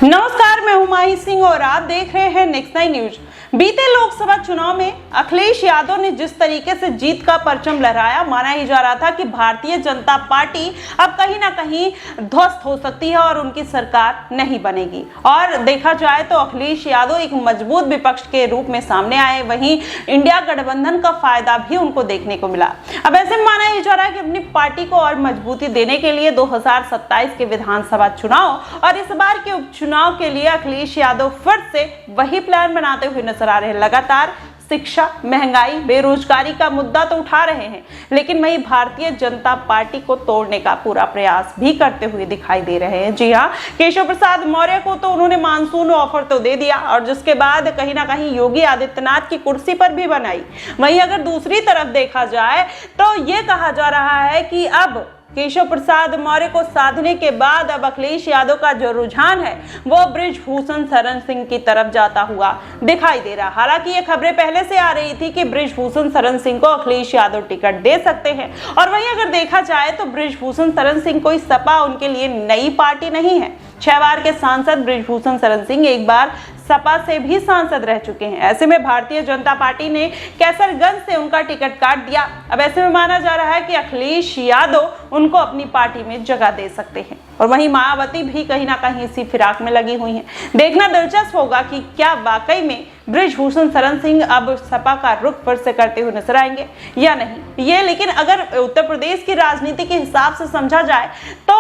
नमस्कार, मैं हूं माही सिंह और आप देख रहे हैं नेक्स्ट 9 न्यूज। बीते लोकसभा चुनाव में अखिलेश यादव ने जिस तरीके से जीत का परचम लहराया, माना ही जा रहा था कि भारतीय जनता पार्टी अब कहीं ना कहीं ध्वस्त हो सकती है और उनकी सरकार नहीं बनेगी। और देखा जाए तो अखिलेश यादव एक मजबूत विपक्ष के रूप में सामने आए, वहीं इंडिया गठबंधन का फायदा भी उनको देखने को मिला। अब ऐसे में माना ही जा रहा है कि अपनी पार्टी को और मजबूती देने के लिए 2027 के विधानसभा चुनाव और इस बार के उपचुनाव के लिए अखिलेश यादव फिर से वही प्लान बनाते हुए नजर आ रहे हैं। लगातार शिक्षा, महंगाई, बेरोजगारी का मुद्दा तो उठा रहे हैं, लेकिन वही भारतीय जनता पार्टी को तोड़ने का पूरा प्रयास भी करते हुए दिखाई दे रहे हैं। जी हां, केशव प्रसाद मौर्य को तो उन्होंने मानसून ऑफर तो दे दिया और जिसके बाद कहीं ना कहीं योगी आदित्यनाथ की कुर्सी पर भी बनाई। वहीं अगर दूसरी तरफ देखा जाए तो ये कहा जा रहा है कि अब केशव प्रसाद मौर्य को साधने के बाद अब अखिलेश यादव का जो रुझान है वो बृजभूषण शरण सिंह की तरफ जाता हुआ दिखाई दे रहा। हालांकि ये खबरें पहले से आ रही थी कि बृजभूषण शरण सिंह को अखिलेश यादव टिकट दे सकते हैं। और वहीं अगर देखा जाए तो बृजभूषण शरण सिंह कोई सपा उनके लिए नई पार्टी नहीं है। 6 बार के सांसद बृजभूषण शरण सिंह एक बार सपा से भी सांसद रह चुके हैं। ऐसे में भारतीय जनता पार्टी ने कैसरगंज से उनका टिकट काट दिया। अब ऐसे में माना जा रहा है कि अखिलेश यादव उनको अपनी पार्टी में जगह दे सकते हैं। और वहीं मायावती भी कहीं ना कहीं इसी फिराक में लगी हुई हैं। देखना दिलचस्प होगा कि क्या वाकई में बृजभूषण शरण सिंह अब सपा का रुख फिर से करते हुए नजर आएंगे या नहीं ये। लेकिन अगर उत्तर प्रदेश की राजनीति के हिसाब से समझा जाए तो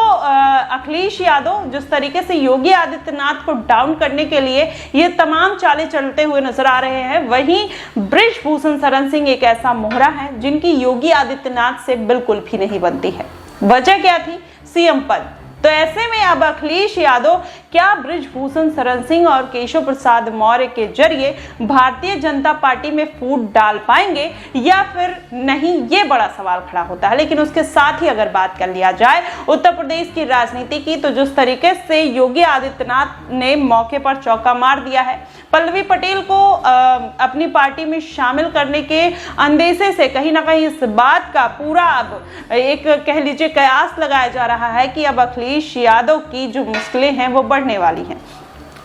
अखिलेश यादव जिस तरीके से योगी आदित्यनाथ को डाउन करने के लिए ये तमाम चालें चलते हुए नजर आ रहे हैं, वहीं बृजभूषण शरण सिंह एक ऐसा मोहरा है जिनकी योगी आदित्यनाथ से बिल्कुल भी नहीं बनती है। वजह क्या थी? सीएम पद। तो ऐसे में अब अखिलेश यादव क्या बृजभूषण शरण सिंह और केशव प्रसाद मौर्य के जरिए भारतीय जनता पार्टी में फूट डाल पाएंगे या फिर नहीं, ये बड़ा सवाल खड़ा होता है। लेकिन उसके साथ ही अगर बात कर लिया जाए उत्तर प्रदेश की राजनीति की, तो जिस तरीके से योगी आदित्यनाथ ने मौके पर चौका मार दिया है, पल्लवी पटेल को अपनी पार्टी में शामिल करने के अंदेशे से कहीं ना कहीं इस बात का पूरा अब एक कह लीजिए कयास लगाया जा रहा है कि अब अखिलेश यादव की जो मुश्किलें हैं वो बढ़ने वाली हैं।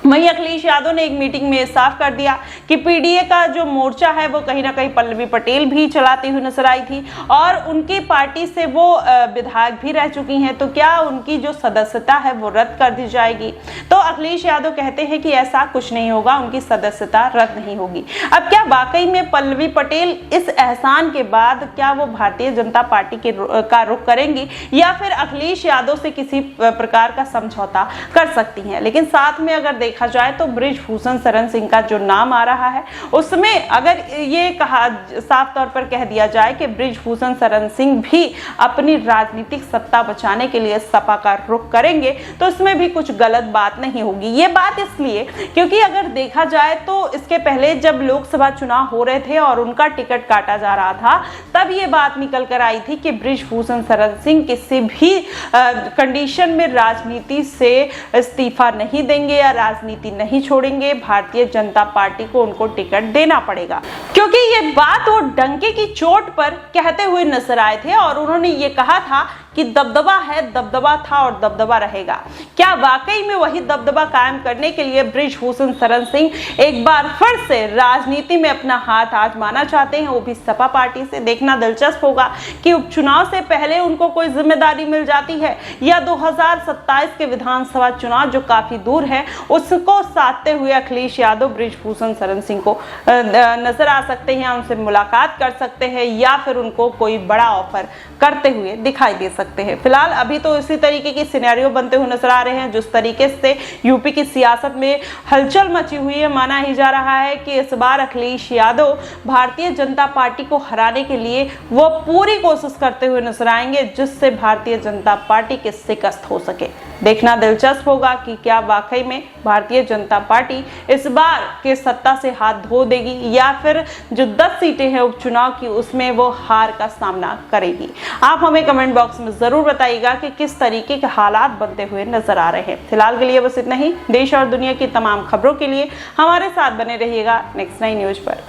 वहीं अखिलेश यादव ने एक मीटिंग में साफ कर दिया कि पीडीए का जो मोर्चा है वो कहीं ना कहीं पल्लवी पटेल भी चलाती हुई नजर आई थी और उनकी पार्टी से वो विधायक भी रह चुकी हैं, तो क्या उनकी जो सदस्यता है वो रद्द कर दी जाएगी? तो अखिलेश यादव कहते हैं कि ऐसा कुछ नहीं होगा, उनकी सदस्यता रद्द नहीं होगी। अब क्या वाकई में पल्लवी पटेल इस एहसान के बाद क्या वो भारतीय जनता पार्टी का रुख करेंगी या फिर अखिलेश यादव से किसी प्रकार का समझौता कर सकती हैं? लेकिन साथ में अगर देखा जाए तो बृजभूषण शरण सिंह का जो नाम आ रहा है उसमें अगर ये कहा साफ तौर पर कह दिया जाए कि बृजभूषण शरण सिंह भी अपनी राजनीतिक सत्ता बचाने के लिए सपा का रुख करेंगे तो इसमें भी कुछ गलत बात नहीं होगी। ये बात इसलिए क्योंकि अगर देखा जाए तो इसके पहले जब लोकसभा चुनाव हो रहे थे और उनका टिकट काटा जा रहा था तब ये बात निकल कर आई थी कि बृजभूषण शरण सिंह किसी भी कंडीशन में राजनीति से इस्तीफा नहीं देंगे या राजनीति नहीं छोड़ेंगे, भारतीय जनता पार्टी को उनको टिकट देना पड़ेगा। क्योंकि ये बात वो डंके की चोट पर कहते हुए नजर आए थे और उन्होंने ये कहा था कि दबदबा है, दबदबा था और दबदबा रहेगा। क्या वाकई में वही दबदबा कायम करने के लिए बृजभूषण शरण सिंह एक बार फिर से राजनीति में अपना हाथ आजमाना चाहते हैं, वो भी सपा पार्टी से? देखना दिलचस्प होगा कि उपचुनाव से पहले उनको कोई जिम्मेदारी मिल जाती है या 2027 के विधानसभा चुनाव जो काफी दूर है उसको साधते हुए अखिलेश यादव बृजभूषण शरण सिंह को नजर आ सकते हैं, उनसे मुलाकात कर सकते हैं या फिर उनको कोई बड़ा ऑफर करते हुए दिखाई दे सकते हैं। फिलहाल अभी तो इसी तरीके की सिनेरियो बनते हुए नजर आ रहे हैं। जिस तरीके से यूपी की सियासत में हलचल मची हुई है, माना ही जा रहा है कि इस बार अखिलेश यादव भारतीय जनता पार्टी को हराने के लिए वो पूरी कोशिश करते हुए नजर आएंगे जिससे भारतीय जनता पार्टी के शिकस्त हो सके। देखना दिलचस्प होगा कि क्या वाकई में भारतीय जनता पार्टी इस बार के सत्ता से हाथ धो देगी या फिर जो 10 सीटें हैं उपचुनाव की उसमें वो हार का सामना करेगी। आप हमें कमेंट बॉक्स में जरूर बताइएगा कि किस तरीके के हालात बनते हुए नजर आ रहे हैं। फिलहाल के लिए बस इतना ही। देश और दुनिया की तमाम खबरों के लिए हमारे साथ बने रहिएगा नेक्स्ट 9 न्यूज पर।